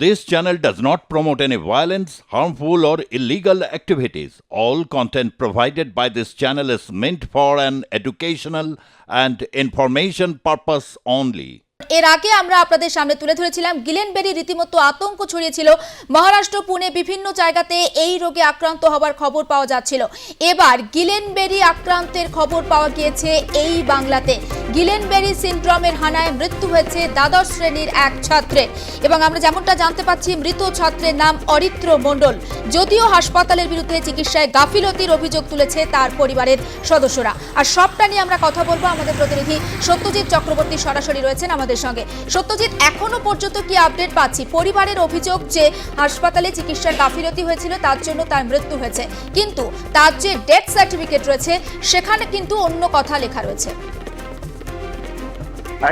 This channel does not promote any violence, harmful, or illegal activities. All content provided by this channel is meant for an educational and information purpose only. এর আগে আমরা আপনাদের সামনে তুলে ধরেছিলাম গিলেনবেরি রীতিমতো আতঙ্ক ছড়িয়েছিল মহারাষ্ট্র পুনে বিভিন্ন জায়গাতে এই রোগে আক্রান্ত হবার খবর পাওয়া যাচ্ছিল। এবার গিলেনবেরি আক্রান্তের খবর পাওয়া গিয়েছে এই বাংলাতে। গিলেনবেরি সিনড্রোমের হানায় মৃত্যু হয়েছে দ্বাদশ শ্রেণীর এক ছাত্রের এবং আমরা যেমনটা জানতে পাচ্ছি মৃত ছাত্রের নাম অরিত্র মণ্ডল। যদিও হাসপাতালের বিরুদ্ধে চিকিৎসায় গাফিলতির অভিযোগ তুলেছে তার পরিবারের সদস্যরা। আর সবটা নিয়ে আমরা কথা বলবো, আমাদের প্রতিনিধি সত্যজিৎ চক্রবর্তী সরাসরি রয়েছেন আমাদের সঙ্গে। সত্যজিৎ, এখনো পর্যন্ত কি আপডেট পাচ্ছি? পরিবারের অভিযোগ যে হাসপাতালে চিকিৎসার গাফিলতি হয়েছিল, তার জন্য তার মৃত্যু হয়েছে, কিন্তু তার যে ডেথ সার্টিফিকেট রয়েছে সেখানে কিন্তু অন্য কথা লেখা রয়েছে।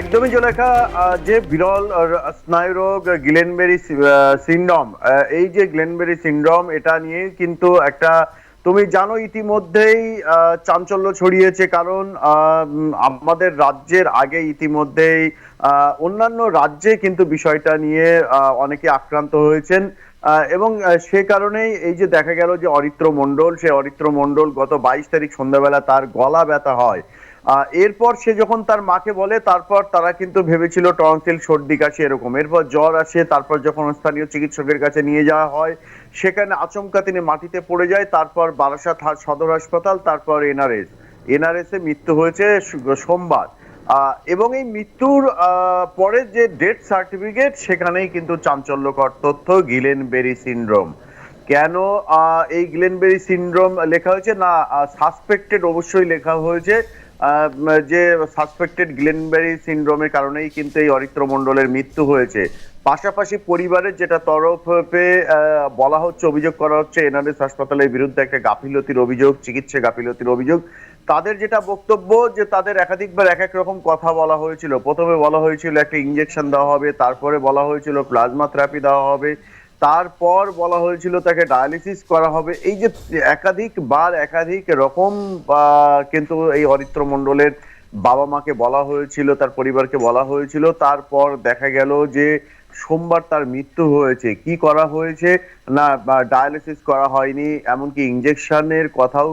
একদমই জলেখা, যে বিরল স্নায়ুরোগ গিলেনবেরি সিনড্রোম, এই যে গিলেনবেরি সিনড্রোম, এটা নিয়ে কিন্তু একটা তুমি জানো ইতিমধ্যেই চাঞ্চল্য ছড়িয়েছে। কারণ আমাদের রাজ্যের আগে ইতিমধ্যেই অন্যান্য রাজ্যে কিন্তু বিষয়টা নিয়ে অনেকে আক্রান্ত হয়েছেন এবং সে কারণেই এই যে দেখা গেল যে অরিত্র মণ্ডল গত 22 তারিখ সন্ধ্যাবেলা তার গলা ব্যথা হয়। এরপর সে যখন তার মাকে বলে, তারপর তারা কিন্তু ভেবেছিল টনসিল, সর্দি কাশি এরকম। এরপর জ্বর আসে, তারপর যখন স্থানীয় চিকিৎসকের কাছে নিয়ে যাওয়া হয় সেখানে আচমকা তিনি মাটিতে পড়ে যায়। তারপর বারাসাত সদর হাসপাতাল, তারপর এনআরএস এ মৃত্যু হয়েছে সোমবার। এবং এই মৃত্যুর পরে যে ডেথ সার্টিফিকেট, সেখানেই কিন্তু চাঞ্চল্যকর তথ্য, গিলেনবেরি সিনড্রোম। কেন এই গিলেনবেরি সিনড্রোম লেখা হয়েছে? না, সাসপেক্টেড অবশ্যই লেখা হয়েছে, যে সাসপেক্টেড গিলেনবেরি সিনড্রোমের কারণেই কিন্তু এই অরিত্র মণ্ডলের মৃত্যু হয়েছে। পাশাপাশি পরিবারের যেটা তরফে বলা হচ্ছে, অভিযোগ করা হচ্ছে এনআরএস হাসপাতালের বিরুদ্ধে একটা গাফিলতির অভিযোগ, চিকিৎসা গাফিলতির অভিযোগ। তাদের যেটা বক্তব্য যে তাদের একাধিকবার এক এক রকম কথা বলা হয়েছিল। প্রথমে বলা হয়েছিল একটা ইঞ্জেকশন দেওয়া হবে, তারপরে বলা হয়েছিল প্লাজমা থেরাপি দেওয়া হবে, তারপর বলা হয়েছিল তাকে ডায়ালিসিস করা হবে। এই যে একাধিক রকম কিন্তু এই অরিত্র মণ্ডলের বাবা মাকে বলা হয়েছিল, তার পরিবারকে বলা হয়েছিল। তারপর দেখা গেল যে সোমবার তার মৃত্যু হয়েছে। কি করা হয়েছে? না, ডায়ালিসিস করা হয়নি, এমনকি ইঞ্জেকশনের কথাও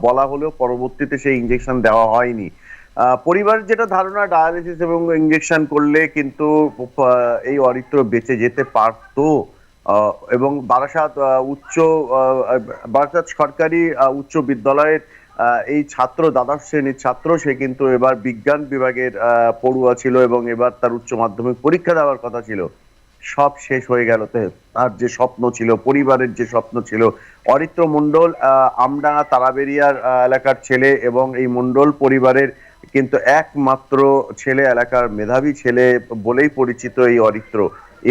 বলা হলেও পরবর্তীতে সেই ইঞ্জেকশন দেওয়া হয়নি। পরিবারের যেটা ধারণা, ডায়ালিসিস এবং ইঞ্জেকশন করলে কিন্তু এই অরিত্র বেঁচে যেতে পারতো। এবং বারাসাত সরকারি উচ্চ বিদ্যালয়ের এই ছাত্র, দ্বাদশ শ্রেণীর ছাত্র, সে কিন্তু এবার বিজ্ঞান বিভাগের পড়ুয়া ছিল এবং এবার তার উচ্চ মাধ্যমিক পরীক্ষা দেওয়ার কথা ছিল। সব শেষ হয়ে গেল। তার যে স্বপ্ন ছিল, পরিবারের যে স্বপ্ন ছিল, অরিত্র মণ্ডল আমডাঙ্গা তারাবেরিয়ার এলাকার ছেলে এবং এই মণ্ডল পরিবারের কিন্তু একমাত্র ছেলে, এলাকার মেধাবী ছেলে বলেই পরিচিত এই অরিত্র।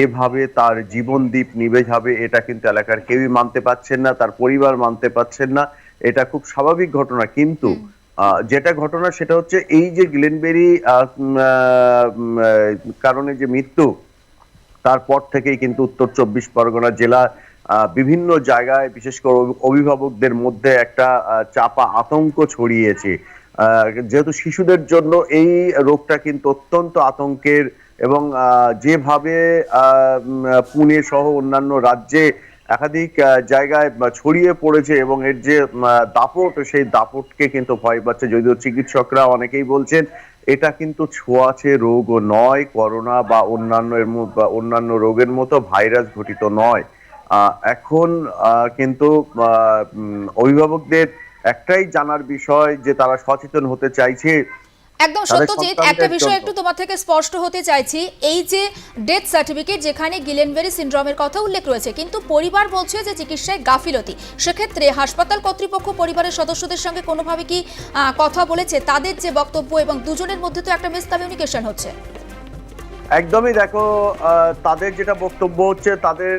এভাবে তার জীবন দ্বীপ নিভে যাবে, এটা কিন্তু এলাকার কেউই মানতে পারছেন না, তার পরিবার মানতে পারছেন না। এটা খুব স্বাভাবিক ঘটনা, কিন্তু যেটা ঘটনা সেটা হচ্ছে এই যে গিলেনবেরি কারণে যে মৃত্যু, তারপর থেকেই কিন্তু উত্তর 24 পরগনা জেলা বিভিন্ন জায়গায় বিশেষ করে অভিভাবকদের মধ্যে একটা চাপা আতঙ্ক ছড়িয়েছে। যেহেতু শিশুদের জন্য এই রোগটা কিন্তু অত্যন্ত আতঙ্কের এবং যেভাবে পুনে সহ অন্যান্য রাজ্যে একাধিক জায়গায় ছড়িয়ে পড়েছে এবং এর যে দাপট, সেই দাপটকে কিন্তু ভয় পাচ্ছে। যদিও চিকিৎসকরা অনেকেই বলছেন এটা কিন্তু ছোঁয়াচে রোগও নয়, করোনা বা অন্যান্য রোগের মতো ভাইরাস ঘটিত নয়। এখন কিন্তু অভিভাবকদের একটাই জানার বিষয় যে তারা সচেতন হতে চাইছে। একদম সত্যজিৎ, একটা বিষয় একটু তোমার থেকে স্পষ্ট হতে চাইছি। এই যে ডেথ সার্টিফিকেট, যেখানে গিলেনবেরি সিনড্রোমের কথা উল্লেখ রয়েছে, কিন্তু পরিবার বলছে যে চিকিৎসায় গাফিলতি। সেক্ষেত্রে হাসপাতাল কর্তৃপক্ষ পরিবারের সদস্যদের সঙ্গে কোনোভাবে কি কথা বলেছে? তাদের যে বক্তব্য এবং দুজনের মধ্যে তো একটা মিসকমিউনিকেশন হচ্ছে। একদমই, দেখো তাদের যেটা বক্তব্য হচ্ছে, তাদের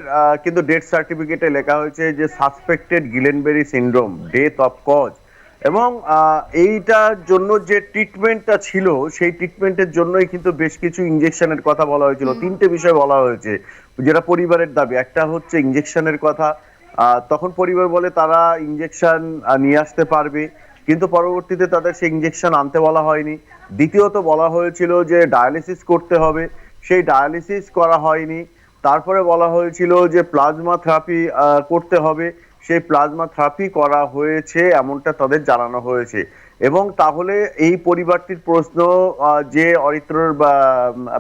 কিন্তু ডেথ সার্টিফিকেটে লেখা হয়েছে যে suspected Guillain Barre syndrome, death of cause. এবং এইটার জন্য যে ট্রিটমেন্টটা ছিল, সেই ট্রিটমেন্টের জন্যই কিন্তু বেশ কিছু ইঞ্জেকশনের কথা বলা হয়েছিল। 3টে বিষয় বলা হয়েছে যেটা পরিবারের দাবি। একটা হচ্ছে ইঞ্জেকশনের কথা, তখন পরিবার বলে তারা ইঞ্জেকশন নিয়ে আসতে পারবে, কিন্তু পরবর্তীতে তাদের সেই ইঞ্জেকশন আনতে বলা হয়নি। দ্বিতীয়ত বলা হয়েছিল যে ডায়ালিসিস করতে হবে, সেই ডায়ালিসিস করা হয়নি। তারপরে বলা হয়েছিল যে প্লাজমা থেরাপি করতে হবে, সেই প্লাজমা থেরাপি করা হয়েছে এমনটা তাদের জানানো হয়েছে। এবং তাহলে এই পরিবারটির প্রশ্ন, যে অরিত্রর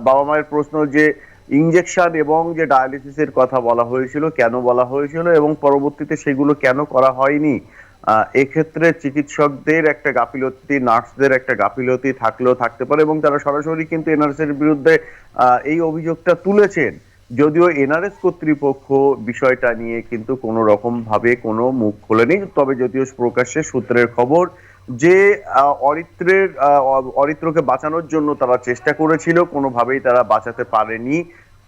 বাবা মায়ের প্রশ্ন, যে ইনজেকশন এবং যে ডায়ালিসিসের কথা বলা হয়েছিল, কেন বলা হয়েছিল এবং পরবর্তীতে সেগুলো কেন করা হয়নি, এক্ষেত্রে চিকিৎসকদের একটা গাফিলতি, নার্সদের একটা গাফিলতি থাকলেও থাকতে পারে। এবং তারা সরাসরি কিন্তু এনআরএস এর বিরুদ্ধে এই অভিযোগটা তুলেছেন, যদিও এনআরএস কর্তৃপক্ষ বিষয়টা নিয়ে কিন্তু কোনো রকম ভাবে কোনো মুখ খোলেনি। তবে যদিও প্রকাশ্যে সূত্রের খবর যে অরিত্রকে বাঁচানোর জন্য তারা চেষ্টা করেছিল, কোনোভাবেই তারা বাঁচাতে পারেনি।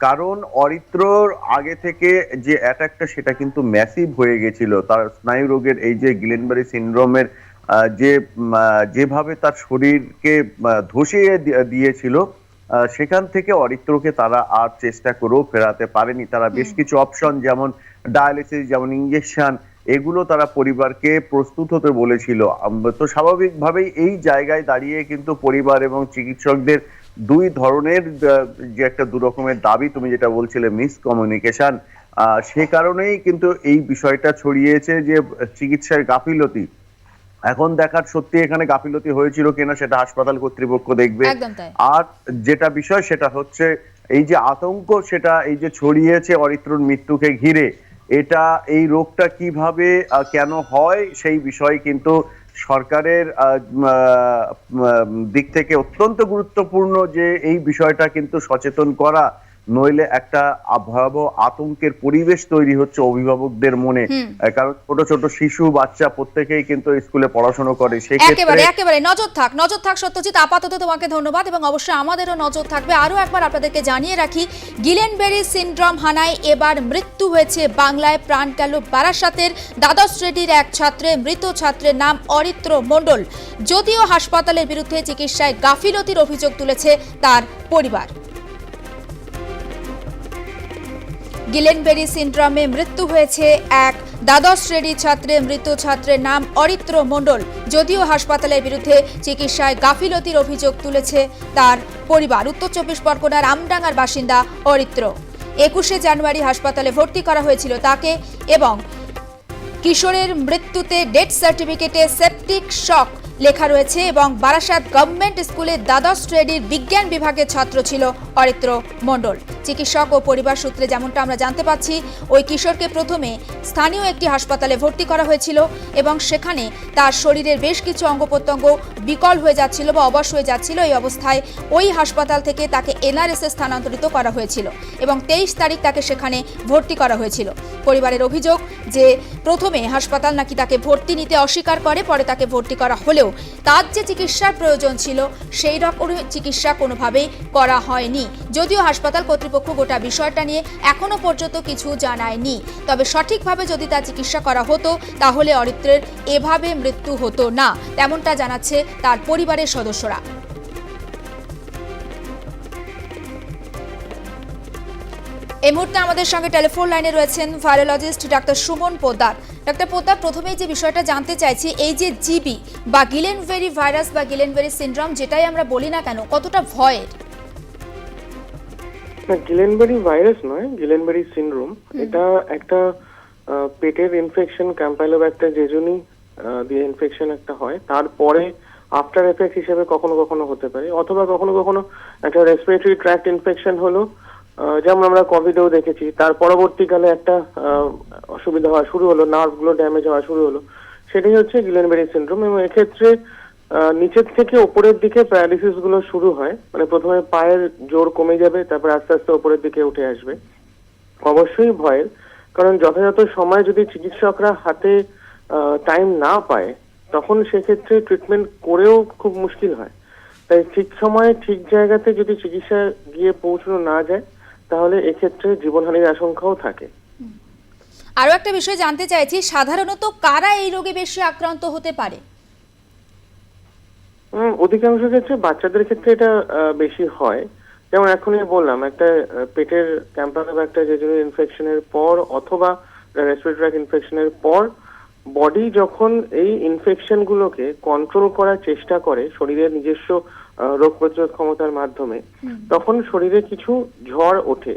কারণ অরিত্রর আগে থেকে যে অ্যাটাকটা সেটা কিন্তু ম্যাসিভ হয়ে গেছিল। তার স্নায়ু রোগের এই যে গিলেনবেরি সিনড্রোমের যেভাবে তার শরীরকে ধসিয়ে দিয়েছিল, সেখান থেকে অরিত্রকে তারা আর চেষ্টা করেও ফেরাতে পারেনি। তারা বেশ কিছু অপশন, যেমন ডায়ালিসিস, যেমন ইনজেকশন, এগুলো তারা পরিবারকে প্রস্তুত হতে বলেছিল। তো স্বাভাবিকভাবেই এই জায়গায় দাঁড়িয়ে কিন্তু পরিবার এবং চিকিৎসকদের দুই ধরনের যে একটা দু রকমের দাবি, তুমি যেটা বলছিলে মিসকমিউনিকেশন, সে কারণেই কিন্তু এই বিষয়টা ছড়িয়েছে যে চিকিৎসার গাফিলতি। এখন দেখার সত্যি এখানে গাফিলতি হয়েছিল কিনা সেটা হাসপাতাল কর্তৃপক্ষ দেখবে। আর যেটা বিষয় সেটা হচ্ছে এই যে আতঙ্ক, সেটা এই যে ছড়িয়েছে অরিত্রর মৃত্যুকে ঘিরে, এটা এই রোগটা কিভাবে কেন হয় সেই বিষয় কিন্তু সরকারের দিক থেকে অত্যন্ত গুরুত্বপূর্ণ যে এই বিষয়টা কিন্তু সচেতন করা, নইলে একটা ভয়াবহ আতঙ্কের পরিবেশ তৈরি হচ্ছে অভিভাবকদের মনে। কারণ ছোট ছোট শিশু বাচ্চা প্রত্যেকেই কিন্তু স্কুলে পড়াশোনা করে। একেবারে নজর থাক সত্যজিৎ, আপাতত তোমাকে ধন্যবাদ এবং অবশ্যই আমাদেরও নজর থাকবে। আরো একবার আপনাদেরকে জানিয়ে রাখি, গিলেনবেরি সিনড্রোম হানায় এবার মৃত্যু হয়েছে বাংলায়। প্রাণ গেল বারাসাতের দ্বাদশ শ্রেণীর এক ছাত্রের। মৃত ছাত্রের নাম অরিত্র মণ্ডল। যদিও হাসপাতালের বিরুদ্ধে চিকিৎসায় গাফিলতির অভিযোগ তুলেছে তার পরিবার। গিলেনবেরি সিনড্রোমে মৃত্যু হয়েছে এক দ্বাদশ শ্রেণীর ছাত্রের। মৃত ছাত্রের নাম অরিত্র মণ্ডল। যদিও হাসপাতালের বিরুদ্ধে চিকিৎসায় গাফিলতির অভিযোগ তুলেছে তার পরিবার। উত্তর 24 পরগনার আমডাঙ্গার বাসিন্দা অরিত্র। 21শে জানুয়ারি হাসপাতালে ভর্তি করা হয়েছিল তাকে এবং কিশোরের মৃত্যুতে ডেথ সার্টিফিকেটে সেপটিক শক লেখা রয়েছে এবং বারাসাত গভর্নমেন্ট স্কুলের দ্বাদশ শ্রেণীর বিজ্ঞান বিভাগের ছাত্র ছিল অরিত্র মণ্ডল। চিকিৎসক ও পরিবার সূত্রে যেমনটা আমরা জানতে পাচ্ছি, ওই কিশোরকে প্রথমে স্থানীয় একটি হাসপাতালে ভর্তি করা হয়েছিল এবং সেখানে তার শরীরের বেশ কিছু অঙ্গ প্রত্যঙ্গ বিকল হয়ে যাচ্ছিল বা অবশ হয়ে যাচ্ছিল। এই অবস্থায় ওই হাসপাতাল থেকে তাকে এনআরএস এ স্থানান্তরিত করা হয়েছিল এবং 23 তারিখ তাকে সেখানে ভর্তি করা হয়েছিল। পরিবারের অভিযোগ যে প্রথমে হাসপাতাল নাকি তাকে ভর্তি নিতে অস্বীকার করে, পরে তাকে ভর্তি করা হলেও তার যে চিকিৎসার প্রয়োজন ছিল সেই রকম চিকিৎসা কোনোভাবেই করা হয়নি। যদিও হাসপাতাল কর্তৃপক্ষ গোটা বিষয়টা নিয়ে এখনো পর্যন্ত কিছু জানায়নি। তবে সঠিকভাবে যদি তার চিকিৎসা করা হতো তাহলে অরিত্রের এভাবে মৃত্যু হতো না, তেমনটা জানাচ্ছে তার পরিবারের সদস্যরা। এই মুহূর্তে আমাদের সঙ্গে টেলিফোন লাইনে রয়েছেন virologist doctor Suman Poddar. Doctor Poddar, প্রথমেই যে বিষয়টা জানতে চাইছি, এই যে জিবি বা গিলেনবেরি ভাইরাস বা গিলেনবেরি সিনড্রোম যেটাই আমরা বলি না কেন, কতটা ভয়ের? গিলেনবেরি ভাইরাস নয়, গিলেনবেরি সিনড্রোম। এটা একটা পেটের ইনফেকশন, ক্যাম্পাইলোব্যাক্টার জেজুনি দিয়ে ইনফেকশন একটা হয়, তারপরে আফটার এফেক্ট হিসেবে কখনো কখনো হতে পারে, অথবা কখনো কখনো একটা রেসপিরেটরি ট্র্যাক্ট ইনফেকশন হলো, যেমন আমরা কোভিডেও দেখেছি, তার পরবর্তীকালে একটা অসুবিধা হওয়া শুরু হলো, নার্ভগুলো ড্যামেজ হওয়া শুরু হলো, সেটাই হচ্ছে গিলেনবেরি সিনড্রোম। এবং এক্ষেত্রে নিচের থেকে ওপরের দিকে প্যারালিসিস গুলো শুরু হয়, মানে প্রথমে পায়ের জোর কমে যাবে, তারপর আস্তে আস্তে ওপরের দিকে উঠে আসবে। অবশ্যই ভয়ের, কারণ যথাযথ সময় যদি চিকিৎসকরা হাতে টাইম না পায় তখন সেক্ষেত্রে ট্রিটমেন্ট করেও খুব মুশকিল হয়। তাই ঠিক সময়ে ঠিক জায়গাতে যদি চিকিৎসা গিয়ে পৌঁছানো না যায় তাহলে এক্ষেত্রে জীবনহানির আশঙ্কাও থাকে। আরো একটা বিষয় জানতে চাইছি, সাধারণত কারা এই রোগে বেশি আক্রান্ত হতে পারে? অধিকাংশ ক্ষেত্রে বাচ্চাদের ক্ষেত্রে এটা বেশি হয়। যেমন এখনই বললাম, একটা পেটের ক্যাম্পাইলোব্যাক্টার জেজুনি ইনফেকশনের পর অথবা রেসপিরেটরি ইনফেকশনের পর বডি যখন এই ইনফেকশন গুলোকে কন্ট্রোল করার চেষ্টা করে শরীরের নিজস্ব রোগ প্রতিরোধ ক্ষমতার মাধ্যমে, তখন শরীরে কিছু ঝড় ওঠে।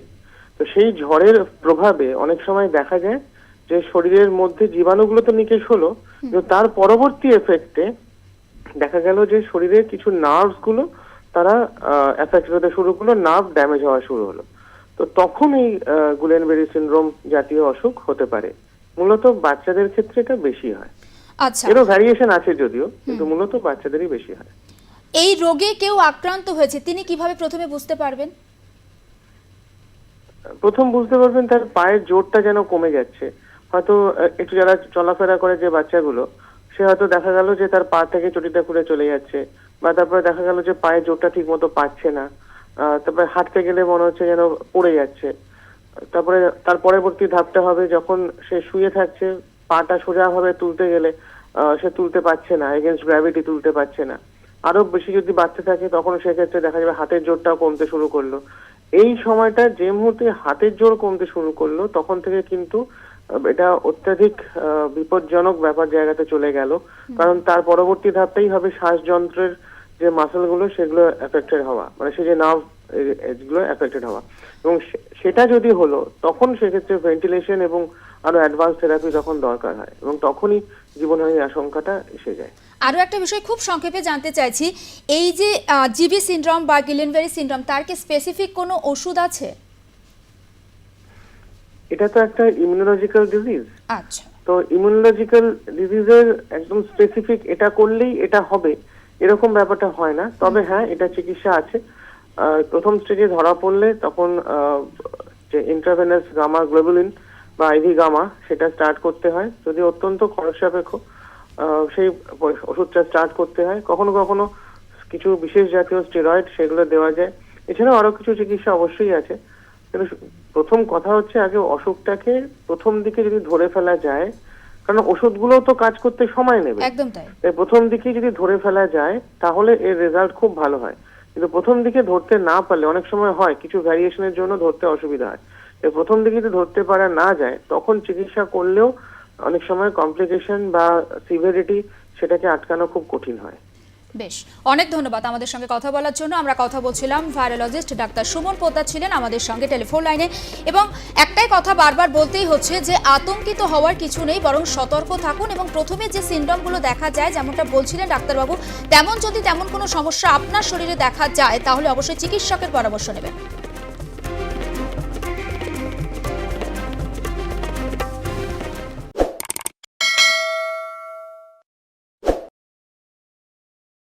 তো সেই ঝড়ের প্রভাবে অনেক সময় দেখা যায় যে শরীরের মধ্যে জীবাণুগুলো তো নিকেশ হলো, কিন্তু তার পরবর্তী এফেক্টে দেখা গেল যে শরীরের কিছু নার্ভস গুলো তারা এফেক্ট হতে শুরু করলো, নার্ভ ড্যামেজ হওয়া শুরু হলো। তো তখন এই গুলেনবেরি সিনড্রোম জাতীয় অসুখ হতে পারে। মূলত বাচ্চাদের ক্ষেত্রে এটা বেশি হয়। আচ্ছা, এরও ভ্যারিয়েশন আছে যদিও, কিন্তু মূলত বাচ্চাদেরই বেশি হয়। এই রোগে কেউ আক্রান্ত হয়েছে তিনি কিভাবে প্রথমে বুঝতে পারবেন? প্রথম বুঝতে পারবেন তার পায়ের জোরটা যেন কমে যাচ্ছে। হয়তো একটু যারা চলাফেরা করে যে বাচ্চাগুলো, সে হয়তো দেখা গেল যে তার পা থেকে চটিটা খুলে চলে যাচ্ছে, বা তারপরে দেখা গেল যে পায়ের জোরটা ঠিক মতো পাচ্ছে না, তারপরে হাঁটতে গেলে মনে হচ্ছে যেন পড়ে যাচ্ছে। তারপরে তার পরবর্তী ধাপটা হবে যখন সে শুয়ে থাকছে, পাটা সোজা ভাবে তুলতে গেলে সে তুলতে পারছে না, এগেনস্ট গ্র্যাভিটি তুলতে পারছে না। আরো বেশি যদি বাড়তে থাকে তখন সেক্ষেত্রে দেখা যাবে হাতের জোরটাও কমতে শুরু করলো। এই সময়টা যে মুহূর্তে হাতের জোর কমতে শুরু করলো তখন থেকে কিন্তু এটা অত্যাধিক বিপজ্জনক ব্যাপার জায়গাতে চলে গেল। কারণ তার পরবর্তী ধাপটাই হবে শ্বাসযন্ত্রের যে মাসেলগুলো সেগুলো এফেক্টেড হওয়া, মানে সে যে নার্ভ এগুলো এফেক্টেড হওয়া। এবং সেটা যদি হলো তখন সেক্ষেত্রে ভেন্টিলেশন এবং আরো অ্যাডভান্স থেরাপি তখন দরকার হয়, এবং তখনই জীবনহানির আশঙ্কাটা এসে যায়। আরও একটা বিষয় খুব সংক্ষেপে জানতে চাইছি, এই যে জিবি সিনড্রোম বা গিলেনবেরি সিনড্রোম, তার কি স্পেসিফিক কোনো ওষুধ আছে? এটা তো একটা ইমিউনোলজিক্যাল ডিজিজ। আচ্ছা, তো ইমিউনোলজিক্যাল ডিজিজের একদম স্পেসিফিক এটা করলেই এটা হবে এরকম ব্যাপারটা হয় না। তবে হ্যাঁ, এটা চিকিৎসা আছে। প্রথম স্টেজে ধরা পড়লে তখন যে ইন্ট্রাভেনাস গামা গ্লোবুলিন বা আইভি গামা সেটা স্টার্ট করতে হয়। যদি অত্যন্ত খরচ সাপেক্ষ সেই ওষুধটা স্টার্ট করতে হয়। কখনো কখনো কিছু বিশেষ জাতীয় স্টেরয়েড সেগুলো দেওয়া যায়। এছাড়াও আরো কিছু চিকিৎসা অবশ্যই আছে, কিন্তু প্রথম কথা হচ্ছে আগে অসুখটাকে প্রথম দিকে যদি ধরে ফেলা যায়, কারণ ওষুধগুলো তো কাজ করতে সময় নেবে, একদম তাই। তাই প্রথম দিকে যদি ধরে ফেলা যায় তাহলে এর রেজাল্ট খুব ভালো হয়। কিন্তু প্রথম দিকে ধরতে না পারলে অনেক সময় হয় কিছু ভ্যারিয়েশনের জন্য ধরতে অসুবিধা হয়। তাই প্রথম দিকে যদি ধরতে পারা না যায় তখন চিকিৎসা করলেও অনেক সময় কমপ্লিকেশন বা সিভিয়ারিটি সেটাকে আটকানো খুব কঠিন হয়। বেশ, অনেক ধন্যবাদ আমাদের সঙ্গে কথা বলার জন্য। আমরা কথা বলছিলাম ভাইরোলজিস্ট ডাক্তার সুমন পোদ্দার ছিলেন আমাদের সঙ্গে টেলিফোন লাইনে। এবং একটাই কথা বারবার বলতেই হচ্ছে যে আতঙ্কিত হওয়ার কিছু নেই, বরং সতর্ক থাকুন। এবং প্রথমে যে সিনড্রোমগুলো দেখা যায় যেমনটা বলছিলেন ডাক্তারবাবু, তেমন যদি তেমন কোনো সমস্যা আপনার শরীরে দেখা যায় তাহলে অবশ্যই চিকিৎসকের পরামর্শ নেবেন।